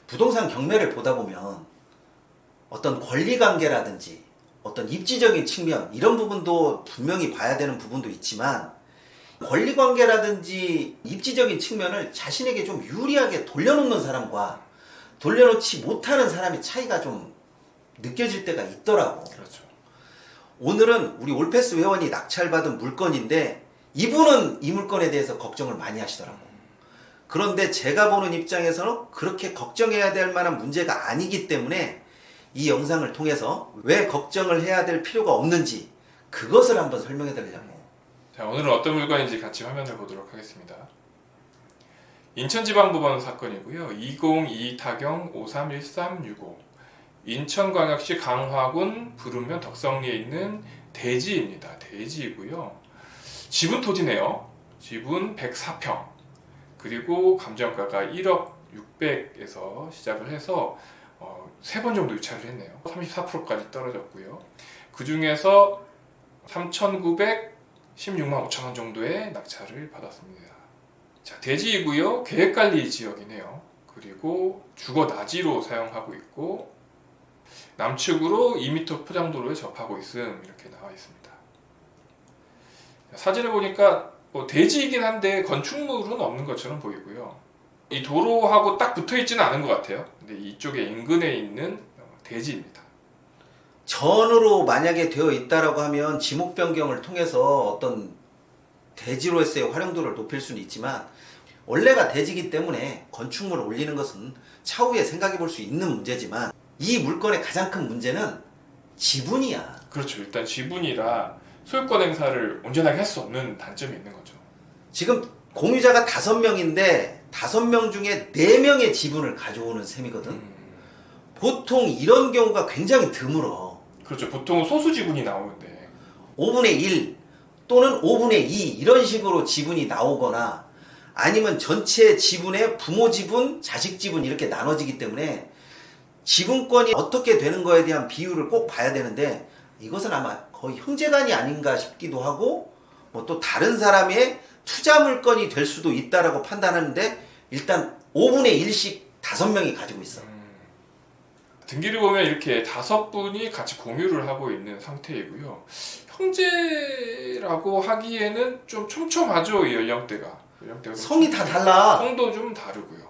부동산 경매를 보다 보면 어떤 권리관계라든지 어떤 입지적인 측면 이런 부분도 분명히 봐야 되는 부분도 있지만 권리관계라든지 입지적인 측면을 자신에게 좀 유리하게 돌려놓는 사람과 돌려놓지 못하는 사람의 차이가 좀 느껴질 때가 있더라고. 그렇죠. 오늘은 우리 올패스 회원이 낙찰받은 물건인데 이분은 이 물건에 대해서 걱정을 많이 하시더라고. 그런데 제가 보는 입장에서는 그렇게 걱정해야 될 만한 문제가 아니기 때문에 이 영상을 통해서 왜 걱정을 해야 될 필요가 없는지 그것을 한번 설명해 드리려고. 자, 오늘은 어떤 물건인지 같이 화면을 보도록 하겠습니다. 인천지방법원 사건이고요. 2022 타경 531365 인천광역시 강화군 부르면 덕성리에 있는 대지입니다. 대지이고요. 지분 토지네요. 지분 104평. 그리고 감정가가 1억 600에서 시작을 해서 3번 정도 유찰을 했네요. 34%까지 떨어졌고요. 그 중에서 3,916만 5천 원 정도의 낙찰을 받았습니다. 자, 대지이고요. 계획관리 지역이네요. 그리고 주거 나지로 사용하고 있고 남측으로 2m 포장도로에 접하고 있음 이렇게 나와 있습니다. 사진을 보니까 대지이긴 한데 건축물은 없는 것처럼 보이고요. 이 도로하고 딱 붙어 있지는 않은 것 같아요. 근데 이쪽에 인근에 있는 대지입니다. 전으로 만약에 되어 있다라고 하면 지목 변경을 통해서 어떤 대지로서의 활용도를 높일 수는 있지만 원래가 대지기 때문에 건축물을 올리는 것은 차후에 생각해 볼 수 있는 문제지만 이 물건의 가장 큰 문제는 지분이야. 그렇죠. 일단 지분이라 소유권 행사를 온전하게 할 수 없는 단점이 있는 거죠. 지금 공유자가 5명인데 5명 중에 4명의 지분을 가져오는 셈이거든. 보통 이런 경우가 굉장히 드물어. 그렇죠. 보통 소수 지분이 나오는데 5분의 1 또는 5분의 2 이런 식으로 지분이 나오거나 아니면 전체 지분의 부모 지분, 자식 지분 이렇게 나눠지기 때문에 지분권이 어떻게 되는 거에 대한 비율을 꼭 봐야 되는데 이것은 아마 거의 형제간이 아닌가 싶기도 하고 뭐 또 다른 사람의 투자 물건이 될 수도 있다라고 판단하는데 일단 5분의 1씩 5명이 가지고 있어. 등기를 보면 이렇게 5분이 같이 공유를 하고 있는 상태이고요. 형제라고 하기에는 좀 촘촘하죠, 이 연령대가 성이 다 달라. 성도 좀 다르고요.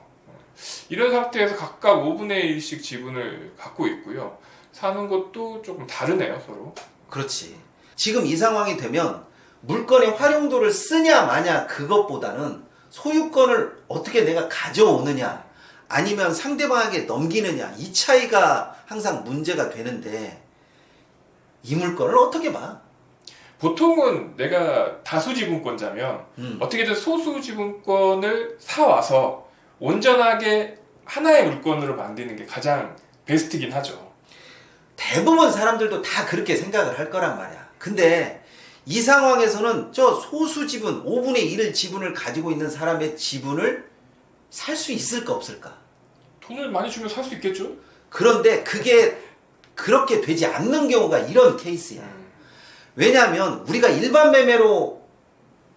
이런 상태에서 각각 5분의 1씩 지분을 갖고 있고요. 사는 것도 조금 다르네요, 서로. 그렇지. 지금 이 상황이 되면 물건의 활용도를 쓰냐 마냐 그것보다는 소유권을 어떻게 내가 가져오느냐 아니면 상대방에게 넘기느냐 이 차이가 항상 문제가 되는데 이 물건을 어떻게 봐? 보통은 내가 다수지분권자면 어떻게든 소수지분권을 사와서 온전하게 하나의 물건으로 만드는 게 가장 베스트긴 하죠. 대부분 사람들도 다 그렇게 생각을 할 거란 말이야. 근데 이 상황에서는 저 소수지분 5분의 1을 지분을 가지고 있는 사람의 지분을 살 수 있을까 없을까? 돈을 많이 주면 살 수 있겠죠? 그런데 그게 그렇게 되지 않는 경우가 이런 케이스야. 왜냐하면 우리가 일반 매매로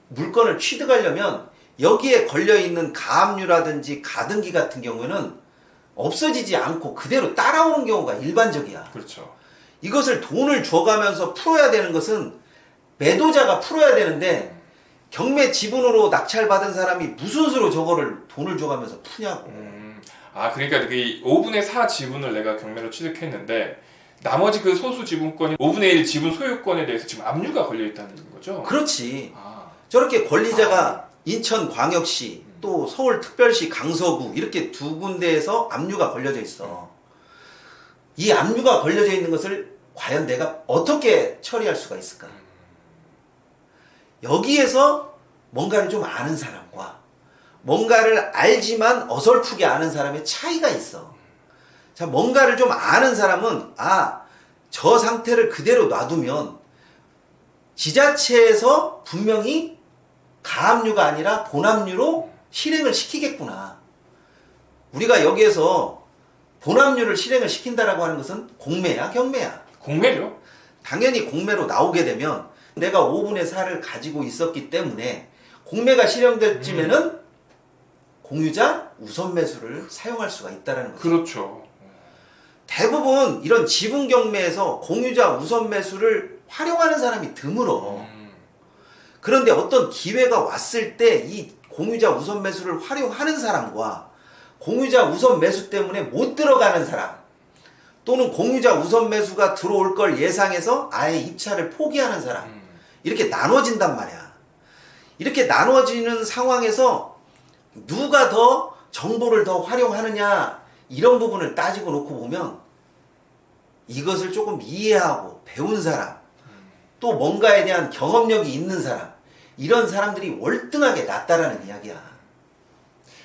물건을 취득하려면 여기에 걸려있는 가압류라든지 가등기 같은 경우에는 없어지지 않고 그대로 따라오는 경우가 일반적이야. 그렇죠. 이것을 돈을 줘가면서 풀어야 되는 것은 매도자가 풀어야 되는데 경매 지분으로 낙찰받은 사람이 무슨 수로 저거를 돈을 줘가면서 푸냐고. 그러니까 그 5분의 4 지분을 내가 경매로 취득했는데 나머지 그 소수 지분권이 5분의 1 지분 소유권에 대해서 지금 압류가 걸려 있다는 거죠? 그렇지. 저렇게 권리자가 인천광역시 또 서울특별시 강서구 이렇게 두 군데에서 압류가 걸려져 있어. 이 압류가 걸려져 있는 것을 과연 내가 어떻게 처리할 수가 있을까? 여기에서 뭔가를 좀 아는 사람과 뭔가를 알지만 어설프게 아는 사람의 차이가 있어. 자, 뭔가를 좀 아는 사람은 저 상태를 그대로 놔두면 지자체에서 분명히 가압류가 아니라 본압류로 실행을 시키겠구나. 우리가 여기에서 본압류를 실행을 시킨다라고 하는 것은 공매야, 경매야? 공매죠. 당연히 공매로 나오게 되면 내가 5분의 4를 가지고 있었기 때문에 공매가 실행될 쯤에는 공유자 우선 매수를 사용할 수가 있다는 거죠. 그렇죠. 대부분 이런 지분 경매에서 공유자 우선 매수를 활용하는 사람이 드물어. 그런데 어떤 기회가 왔을 때 이 공유자 우선 매수를 활용하는 사람과 공유자 우선 매수 때문에 못 들어가는 사람, 또는 공유자 우선 매수가 들어올 걸 예상해서 아예 입찰을 포기하는 사람, 이렇게 나눠진단 말이야. 이렇게 나눠지는 상황에서 누가 더 정보를 더 활용하느냐, 이런 부분을 따지고 놓고 보면 이것을 조금 이해하고 배운 사람, 또 뭔가에 대한 경험력이 있는 사람, 이런 사람들이 월등하게 낫다라는 이야기야.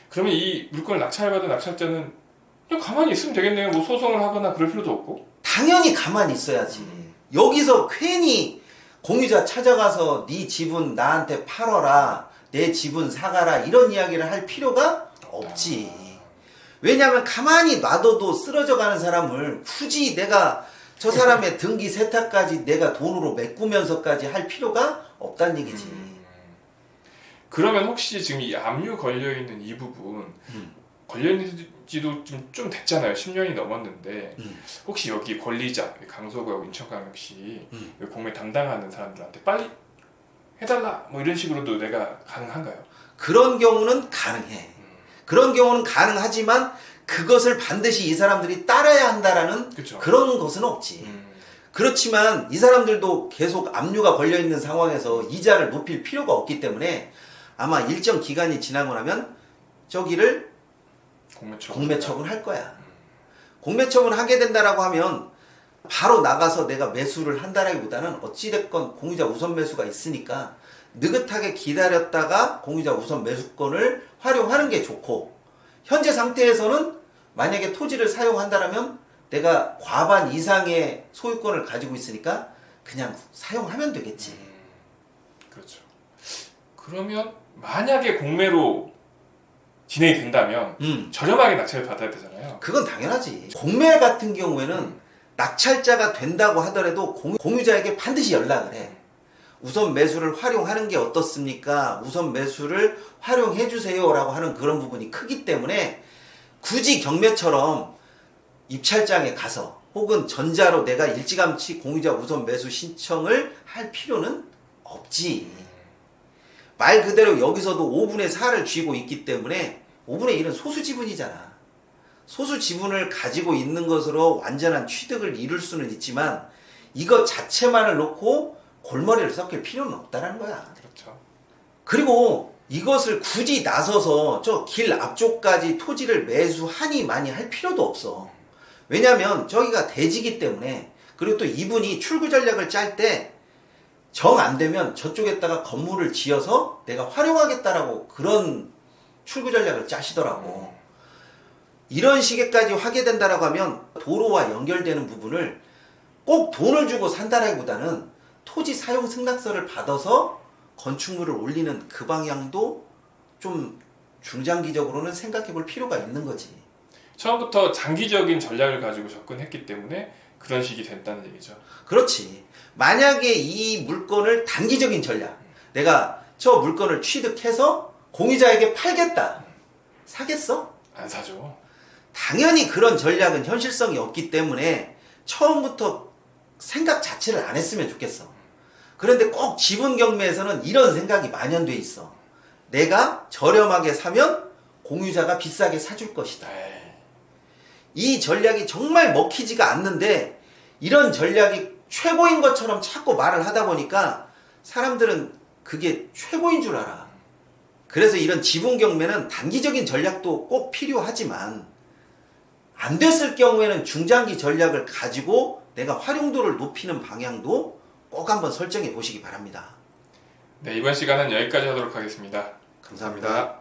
그러면 이 물건을 낙찰받은 낙찰자는 그냥 가만히 있으면 되겠네요. 뭐 소송을 하거나 그럴 필요도 없고. 당연히 가만히 있어야지. 여기서 괜히 공유자 찾아가서 네 지분 나한테 팔어라, 내 지분 사가라, 이런 이야기를 할 필요가 없지. 왜냐하면 가만히 놔둬도 쓰러져 가는 사람을 굳이 내가 저 사람의 등기 세탁까지 내가 돈으로 메꾸면서까지 할 필요가 없다는 얘기지. 그러면 혹시 지금 이 압류 걸려있는 이 부분 걸려있는 지도 좀 됐잖아요. 10년이 넘었는데 혹시 여기 권리자, 강서구하고 인천광역시 공매 담당하는 사람들한테 빨리 해달라 뭐 이런 식으로도 내가 가능한가요? 그런 경우는 가능해. 그런 경우는 가능하지만 그것을 반드시 이 사람들이 따라야 한다라는 그쵸. 그런 것은 없지. 그렇지만 이 사람들도 계속 압류가 걸려있는 상황에서 이자를 높일 필요가 없기 때문에 아마 일정 기간이 지나고 나면 저기를 공매처분 할 거야. 공매처분 하게 된다라고 하면 바로 나가서 내가 매수를 한다라기보다는 어찌됐건 공유자 우선 매수가 있으니까 느긋하게 기다렸다가 공유자 우선 매수권을 활용하는 게 좋고, 현재 상태에서는 만약에 토지를 사용한다라면 내가 과반 이상의 소유권을 가지고 있으니까 그냥 사용하면 되겠지. 그렇죠. 그러면 만약에 공매로 진행이 된다면 저렴하게 낙찰을 받아야 되잖아요. 그건 당연하지. 공매 같은 경우에는 낙찰자가 된다고 하더라도 공유자에게 반드시 연락을 해. 우선 매수를 활용하는 게 어떻습니까? 우선 매수를 활용해 주세요 라고 하는 그런 부분이 크기 때문에 굳이 경매처럼 입찰장에 가서 혹은 전자로 내가 일찌감치 공유자 우선 매수 신청을 할 필요는 없지. 말 그대로 여기서도 5분의 4를 쥐고 있기 때문에 5분의 1은 소수 지분이잖아. 소수 지분을 가지고 있는 것으로 완전한 취득을 이룰 수는 있지만 이것 자체만을 놓고 골머리를 썩힐 필요는 없다는 거야. 그렇죠. 그리고 이것을 굳이 나서서 저 길 앞쪽까지 토지를 매수하니 많이 할 필요도 없어. 왜냐하면 저기가 대지기 때문에, 그리고 또 이분이 출구 전략을 짤 때 정 안 되면 저쪽에다가 건물을 지어서 내가 활용하겠다라고 그런 출구 전략을 짜시더라고. 이런 시기까지 하게 된다라고 하면 도로와 연결되는 부분을 꼭 돈을 주고 산다라기보다는 토지 사용 승낙서를 받아서 건축물을 올리는 그 방향도 좀 중장기적으로는 생각해 볼 필요가 있는 거지. 처음부터 장기적인 전략을 가지고 접근했기 때문에 그런 식이 됐다는 얘기죠. 그렇지. 만약에 이 물건을 단기적인 전략, 내가 저 물건을 취득해서 공유자에게 팔겠다. 사겠어? 안 사죠. 당연히 그런 전략은 현실성이 없기 때문에 처음부터 생각 자체를 안 했으면 좋겠어. 그런데 꼭 지분 경매에서는 이런 생각이 만연돼 있어. 내가 저렴하게 사면 공유자가 비싸게 사줄 것이다. 이 전략이 정말 먹히지가 않는데 이런 전략이 최고인 것처럼 자꾸 말을 하다 보니까 사람들은 그게 최고인 줄 알아. 그래서 이런 지분 경매는 단기적인 전략도 꼭 필요하지만 안 됐을 경우에는 중장기 전략을 가지고 내가 활용도를 높이는 방향도 꼭 한번 설정해 보시기 바랍니다. 네, 이번 시간은 여기까지 하도록 하겠습니다. 감사합니다.